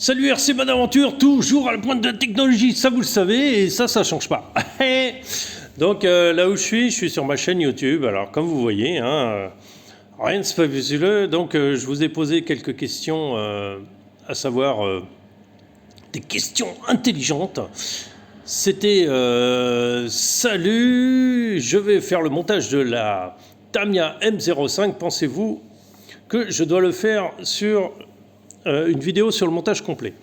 Salut RC Bonaventure, toujours à la pointe de la technologie, ça vous le savez, et ça change pas. Donc là où je suis sur ma chaîne YouTube. Alors comme vous voyez, rien de fabuleux. Donc je vous ai posé quelques questions, à savoir des questions intelligentes. C'était salut, je vais faire le montage de la Tamiya M05. Pensez-vous que je dois le faire sur une vidéo sur le montage complet?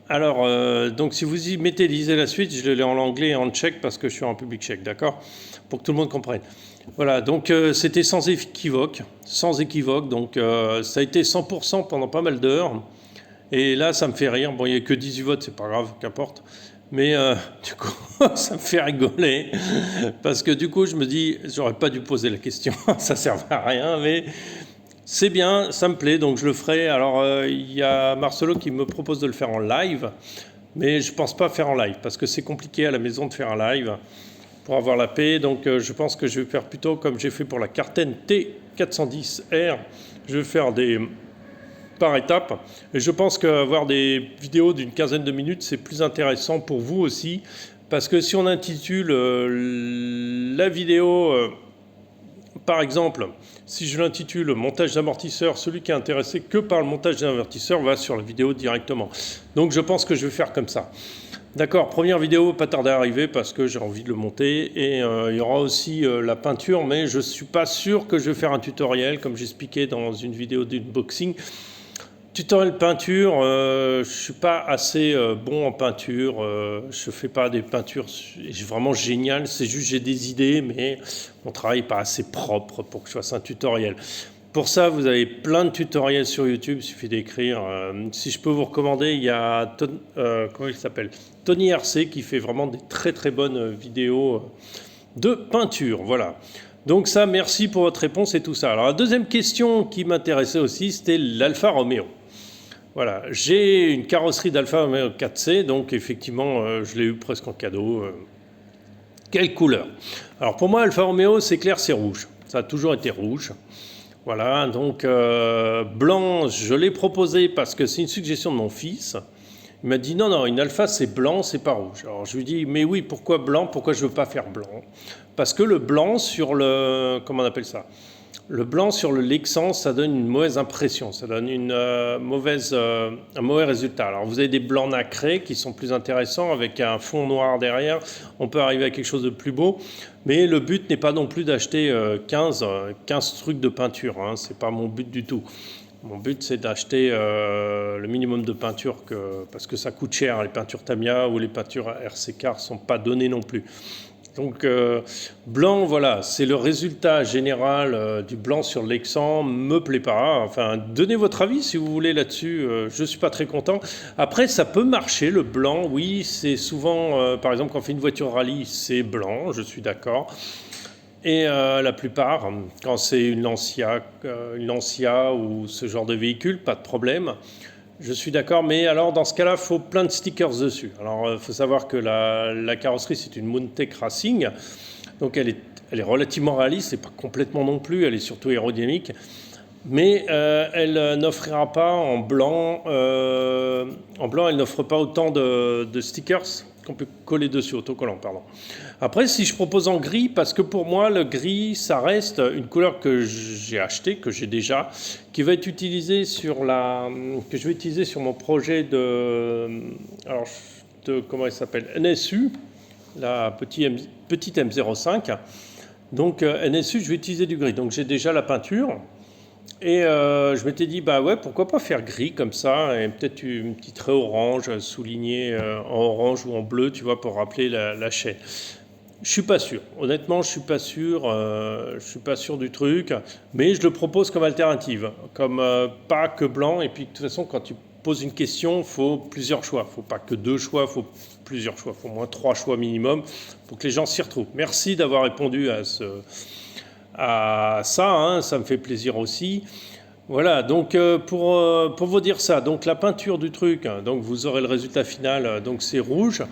Alors, donc si vous y mettez, lisez la suite, je l'ai en anglais et en tchèque parce que je suis en public tchèque, d'accord? Pour que tout le monde comprenne. Voilà, donc c'était sans équivoque, donc ça a été 100% pendant pas mal d'heures. Et là, ça me fait rire. Bon, il n'y a que 18 votes, c'est pas grave, qu'importe. Mais du coup, ça me fait rigoler. Parce que du coup, je me dis, j'aurais pas dû poser la question, ça sert à rien, mais c'est bien, ça me plaît, donc je le ferai. Alors, il y a Marcelo qui me propose de le faire en live, mais je pense pas faire en live, parce que c'est compliqué à la maison de faire un live pour avoir la paix. Donc, je pense que je vais faire plutôt comme j'ai fait pour la Carten T410R. Je vais faire des par étapes. Et je pense qu'avoir des vidéos d'une quinzaine de minutes, c'est plus intéressant pour vous aussi, parce que si on intitule la vidéo... par exemple, si je l'intitule montage d'amortisseur, celui qui est intéressé que par le montage d'amortisseur va sur la vidéo directement. Donc je pense que je vais faire comme ça. D'accord, première vidéo, pas tarder à arriver parce que j'ai envie de le monter. Et il y aura aussi la peinture, mais je ne suis pas sûr que je vais faire un tutoriel, comme j'expliquais dans une vidéo d'unboxing. Tutoriel peinture, je ne suis pas assez bon en peinture, je ne fais pas des peintures vraiment géniales, c'est juste j'ai des idées, mais mon travail n'est pas assez propre pour que je fasse un tutoriel. Pour ça, vous avez plein de tutoriels sur YouTube, il suffit d'écrire. Si je peux vous recommander, il y a comment il s'appelle, Tony RC qui fait vraiment des très très bonnes vidéos de peinture, voilà. Donc ça, merci pour votre réponse et tout ça. Alors la deuxième question qui m'intéressait aussi, c'était l'Alfa Romeo. Voilà, j'ai une carrosserie d'Alfa Romeo 4C, donc effectivement, je l'ai eu presque en cadeau. Quelle couleur? Alors pour moi, Alfa Romeo, c'est clair, c'est rouge. Ça a toujours été rouge. Voilà, donc blanc, je l'ai proposé parce que c'est une suggestion de mon fils. Il m'a dit non, une Alfa c'est blanc, c'est pas rouge. Alors je lui dis mais oui, pourquoi blanc? Pourquoi je veux pas faire blanc? Parce que le blanc sur le, comment on appelle ça? Le blanc sur le Lexan, ça donne une mauvaise impression, ça donne un mauvais résultat. Alors vous avez des blancs nacrés qui sont plus intéressants avec un fond noir derrière, on peut arriver à quelque chose de plus beau, mais le but n'est pas non plus d'acheter 15 trucs de peinture, hein, c'est pas mon but du tout. Mon but c'est d'acheter le minimum de peinture, parce que ça coûte cher, les peintures Tamiya ou les peintures RC Car ne sont pas données non plus. Donc blanc, voilà, c'est le résultat général du blanc sur le Lexan, me plaît pas. Enfin, donnez votre avis si vous voulez là-dessus, je suis pas très content. Après, ça peut marcher, le blanc, oui, c'est souvent, par exemple, quand on fait une voiture rallye, c'est blanc, je suis d'accord. Et la plupart, quand c'est une Lancia ou ce genre de véhicule, pas de problème. Je suis d'accord, mais alors dans ce cas-là, il faut plein de stickers dessus. Alors il faut savoir que la carrosserie, c'est une Mountek Racing, donc elle est relativement réaliste, c'est pas complètement non plus, elle est surtout aérodynamique, mais elle n'offrira pas en blanc, elle n'offre pas autant de stickers qu'on peut coller dessus, autocollant, pardon. Après, si je propose en gris, parce que pour moi, le gris, ça reste une couleur que j'ai achetée, que j'ai déjà, qui va être utilisée que je vais utiliser sur mon projet alors, comment elle s'appelle, NSU, la petite M05. Donc, NSU, je vais utiliser du gris. Donc, j'ai déjà la peinture. Et je m'étais dit, bah ouais, pourquoi pas faire gris comme ça, et peut-être une petite trait orange, souligné en orange ou en bleu, tu vois, pour rappeler la chaîne. Je suis pas sûr. Honnêtement, je suis pas sûr. Je suis pas sûr du truc, mais je le propose comme alternative, comme pas que blanc. Et puis de toute façon, quand tu poses une question, il faut plusieurs choix. Il faut pas que deux choix, il faut plusieurs choix. Il faut au moins 3 choix minimum pour que les gens s'y retrouvent. Merci d'avoir répondu à ça. Hein, ça me fait plaisir aussi. Voilà, donc pour vous dire ça, donc la peinture du truc, hein, donc vous aurez le résultat final, donc c'est rouge.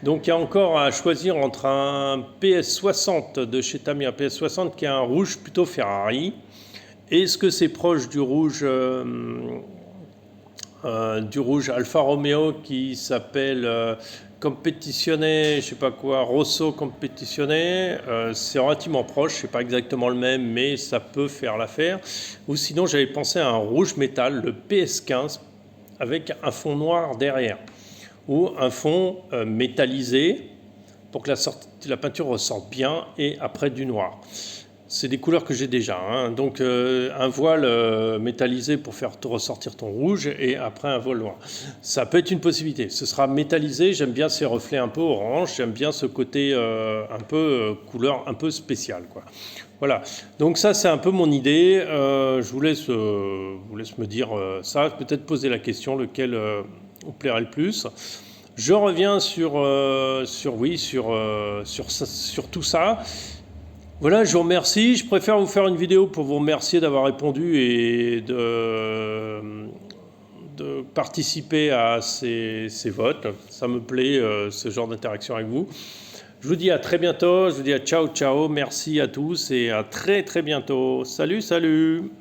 Donc il y a encore à choisir entre un PS60 de chez Tamiya, PS60 qui est un rouge plutôt Ferrari. Est-ce que c'est proche du rouge du rouge Alfa Romeo qui s'appelle Competizione, je sais pas quoi, Rosso Competizione. C'est relativement proche, c'est pas exactement le même, mais ça peut faire l'affaire. Ou sinon, j'avais pensé à un rouge métal, le PS15, avec un fond noir derrière, ou un fond métallisé pour que la peinture ressorte bien, et après du noir. C'est des couleurs que j'ai déjà, hein. Donc un voile métallisé pour faire ressortir ton rouge, et après un voile noir. Ça peut être une possibilité. Ce sera métallisé, j'aime bien ces reflets un peu orange, j'aime bien ce côté un peu couleur un peu spéciale, quoi. Voilà, donc ça c'est un peu mon idée. Je vous laisse me dire ça, peut-être poser la question, lequel vous plairait le plus. Je reviens sur tout ça. Voilà, je vous remercie. Je préfère vous faire une vidéo pour vous remercier d'avoir répondu et de participer à ces votes. Ça me plaît, ce genre d'interaction avec vous. Je vous dis à très bientôt. Je vous dis à ciao, ciao. Merci à tous et à très, très bientôt. Salut, salut.